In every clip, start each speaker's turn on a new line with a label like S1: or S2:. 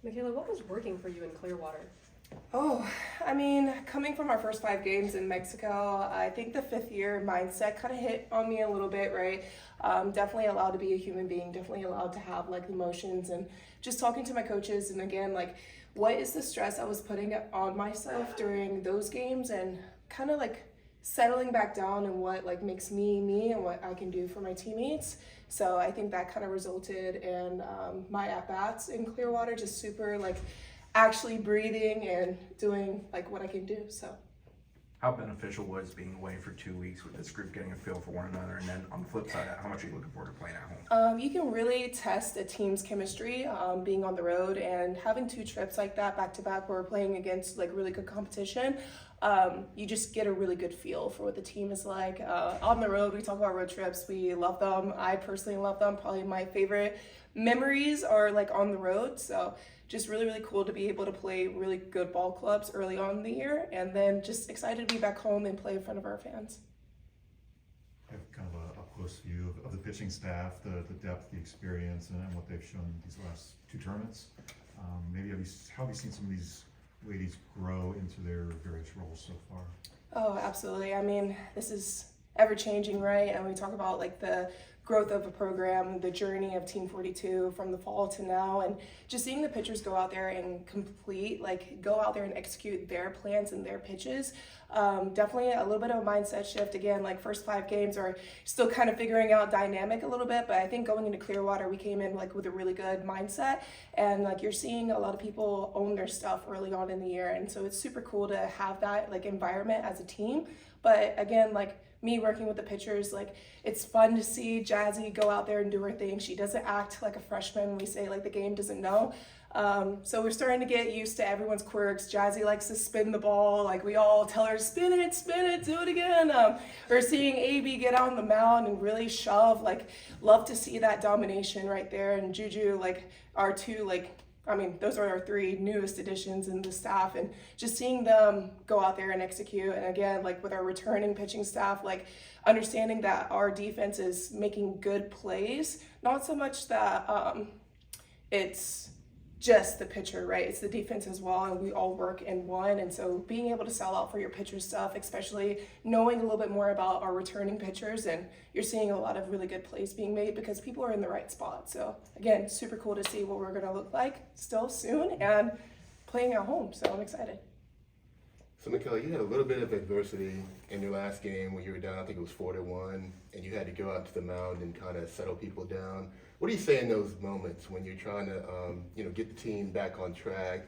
S1: Michaela, what was working for you in Clearwater?
S2: Oh, I mean, coming from our first 5 games in Mexico, I think the fifth year mindset kind of hit on me a little bit, right? Definitely allowed to be a human being, definitely allowed to have like emotions, and just talking to my coaches and again, like, what is the stress I was putting on myself during those games, and kind of like settling back down and what like makes me me and what I can do for my teammates. So I think that kind of resulted in my at-bats in Clearwater, just super like actually breathing and doing like what I can do. So
S3: How beneficial was being away for 2 weeks with this group, getting a feel for one another, and then on the flip side, how much are you looking forward to playing at home?
S2: you can really test a team's chemistry being on the road, and having 2 trips like that back to back where we're playing against like really good competition. You just get a really good feel for what the team is like. On the road, we talk about road trips. We love them. I personally love them. Probably my favorite memories are like on the road. So just really, really cool to be able to play really good ball clubs early on in the year, and then just excited to be back home and play in front of our fans.
S4: I have kind of a up close view of the pitching staff, the depth, the experience, and what they've shown these last 2 tournaments. Maybe how have you seen some of these ladies grow into their various roles so far?
S2: Oh, absolutely. I mean, this is ever changing, right? And we talk about like the growth of a program, the journey of Team 42 from the fall to now, and just seeing the pitchers go out there and go out there and execute their plans and their pitches. Definitely a little bit of a mindset shift. Again, like first 5 games are still kind of figuring out dynamic a little bit, but I think going into Clearwater, we came in like with a really good mindset, and like you're seeing a lot of people own their stuff early on in the year, and so it's super cool to have that like environment as a team. But again, like me working with the pitchers, like it's fun to see Jazzy go out there and do her thing. She doesn't act like a freshman. We say like the game doesn't know. So we're starting to get used to everyone's quirks. Jazzy likes to spin the ball. Like we all tell her, spin it, do it again. We're seeing AB get on the mound and really shove. Like love to see that domination right there. And Juju, like our 2, those are our 3 newest additions in the staff, and just seeing them go out there and execute. And again, like with our returning pitching staff, like understanding that our defense is making good plays, not so much that it's just the pitcher, right? It's the defense as well, and we all work in one. And so being able to sell out for your pitcher stuff, especially knowing a little bit more about our returning pitchers, and you're seeing a lot of really good plays being made because people are in the right spot. So again, super cool to see what we're going to look like still soon and playing at home. So I'm excited.
S5: So Michaela, you had a little bit of adversity in your last game when you were down, I think it was 4-1, and you had to go out to the mound and kind of settle people down. What do you say in those moments when you're trying to, get the team back on track,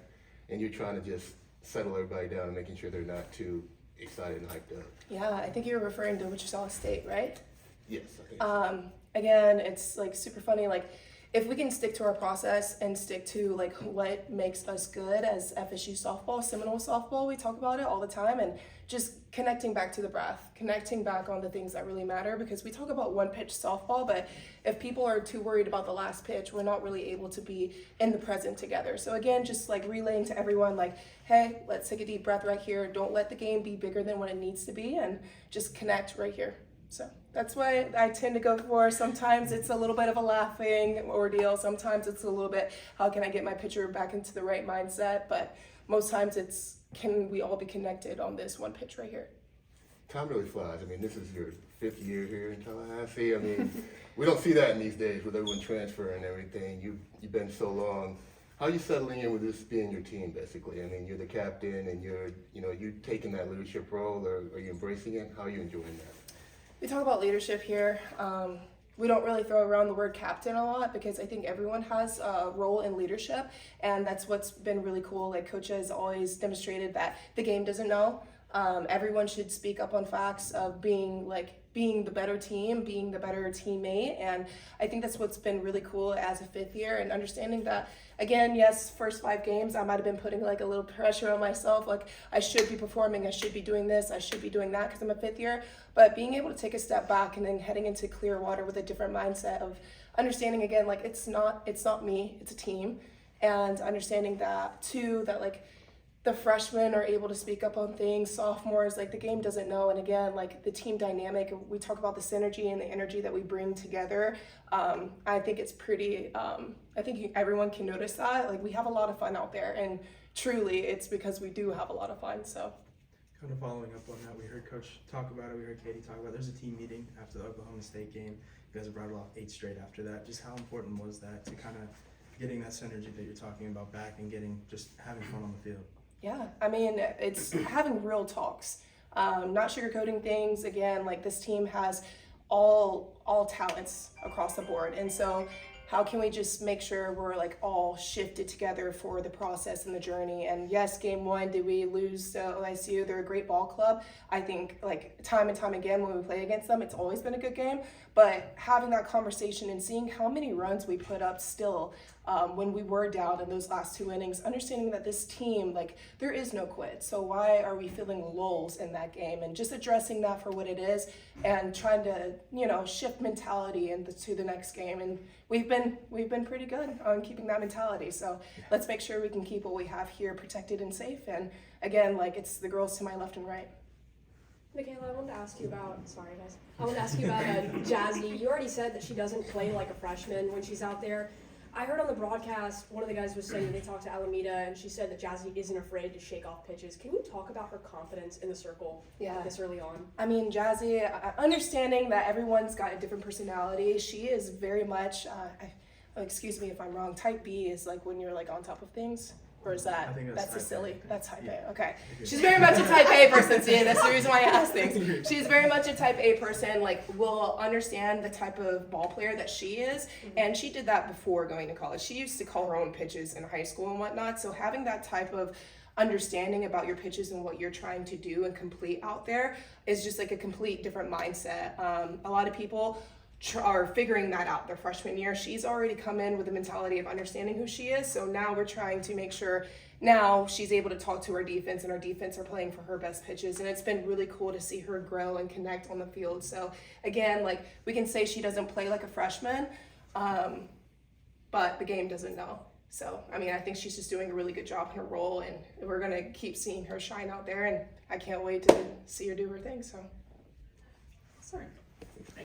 S5: and you're trying to just settle everybody down and making sure they're not too excited and hyped up?
S2: Yeah, I think you're referring to Wichita State, right?
S5: Yes, I think so.
S2: Again, it's like super funny. Like if we can stick to our process and stick to like what makes us good as FSU softball, Seminole softball, we talk about it all the time, and just connecting back to the breath, connecting back on the things that really matter, because we talk about one pitch softball, but if people are too worried about the last pitch, we're not really able to be in the present together. So again, just like relaying to everyone, like, hey, let's take a deep breath right here. Don't let the game be bigger than what it needs to be, and just connect right here. So that's why I tend to go for, sometimes it's a little bit of a laughing ordeal. Sometimes it's a little bit, how can I get my pitcher back into the right mindset? But most times it's, can we all be connected on this one pitch right here?
S5: Time really flies. I mean, this is your 5th year here in Tallahassee. I mean, we don't see that in these days with everyone transferring and everything. You've been so long. How are you settling in with this being your team, basically? I mean, you're the captain, and you're taking that leadership role, or are you embracing it? How are you enjoying that?
S2: We talk about leadership here. We don't really throw around the word captain a lot, because I think everyone has a role in leadership, and that's what's been really cool. Like Coach has always demonstrated that the game doesn't know. Everyone should speak up on facts of being the better team, being the better teammate, and I think that's what's been really cool as a 5th year, and understanding that, again, yes, first 5 games, I might have been putting like a little pressure on myself, like I should be performing, I should be doing this, I should be doing that, because I'm a 5th year, but being able to take a step back and then heading into Clearwater with a different mindset of understanding, again, like it's not me, it's a team, and understanding that too, that like the freshmen are able to speak up on things, sophomores, like the game doesn't know. And again, like the team dynamic, we talk about the synergy and the energy that we bring together. I think it's pretty, I think everyone can notice that. Like we have a lot of fun out there, and truly it's because we do have a lot of fun, so.
S6: Kind of following up on that, we heard Coach talk about it, we heard Katie talk about it. There's a team meeting after the Oklahoma State game. You guys have brought it off 8 straight after that. Just how important was that to kind of getting that synergy that you're talking about back and just having fun on the field?
S2: Yeah, I mean, it's having real talks, not sugarcoating things. Again, like this team has all talents across the board, and so how can we just make sure we're like all shifted together for the process and the journey? And yes, game 1, did we lose to OSU? They're a great ball club. I think like time and time again when we play against them, it's always been a good game. But having that conversation and seeing how many runs we put up still when we were down in those last 2 innings, understanding that this team, like there is no quit. So why are we feeling lulls in that game? And just addressing that for what it is and trying to, shift mentality to the next game. And we've been pretty good on keeping that mentality. So let's make sure we can keep what we have here protected and safe. And again, like it's the girls to my left and right.
S1: Michaela, I wanted to ask you about, Jazzy. You already said that she doesn't play like a freshman when she's out there. I heard on the broadcast, one of the guys was saying they talked to Alameda, and she said that Jazzy isn't afraid to shake off pitches. Can you talk about her confidence in the circle this early on?
S2: I mean, Jazzy, understanding that everyone's got a different personality, she is very much, excuse me if I'm wrong, type B is like when you're like on top of things. Or is that,
S6: I think
S2: that's a
S6: type
S2: silly,
S6: A.
S2: that's type A, okay. She's very much a type A person, see, that's the reason why I ask things. She's very much a type A person, like will understand the type of ball player that she is, and she did that before going to college. She used to call her own pitches in high school and whatnot, so having that type of understanding about your pitches and what you're trying to do and complete out there is just like a complete different mindset. A lot of people are figuring that out their freshman year. She's already come in with the mentality of understanding who she is, so now we're trying to make sure now she's able to talk to our defense, and our defense are playing for her best pitches, and it's been really cool to see her grow and connect on the field. So again, like we can say she doesn't play like a freshman, but the game doesn't know. So I mean, I think she's just doing a really good job in her role, and we're gonna keep seeing her shine out there, and I can't wait to see her do her thing. So
S1: Sorry.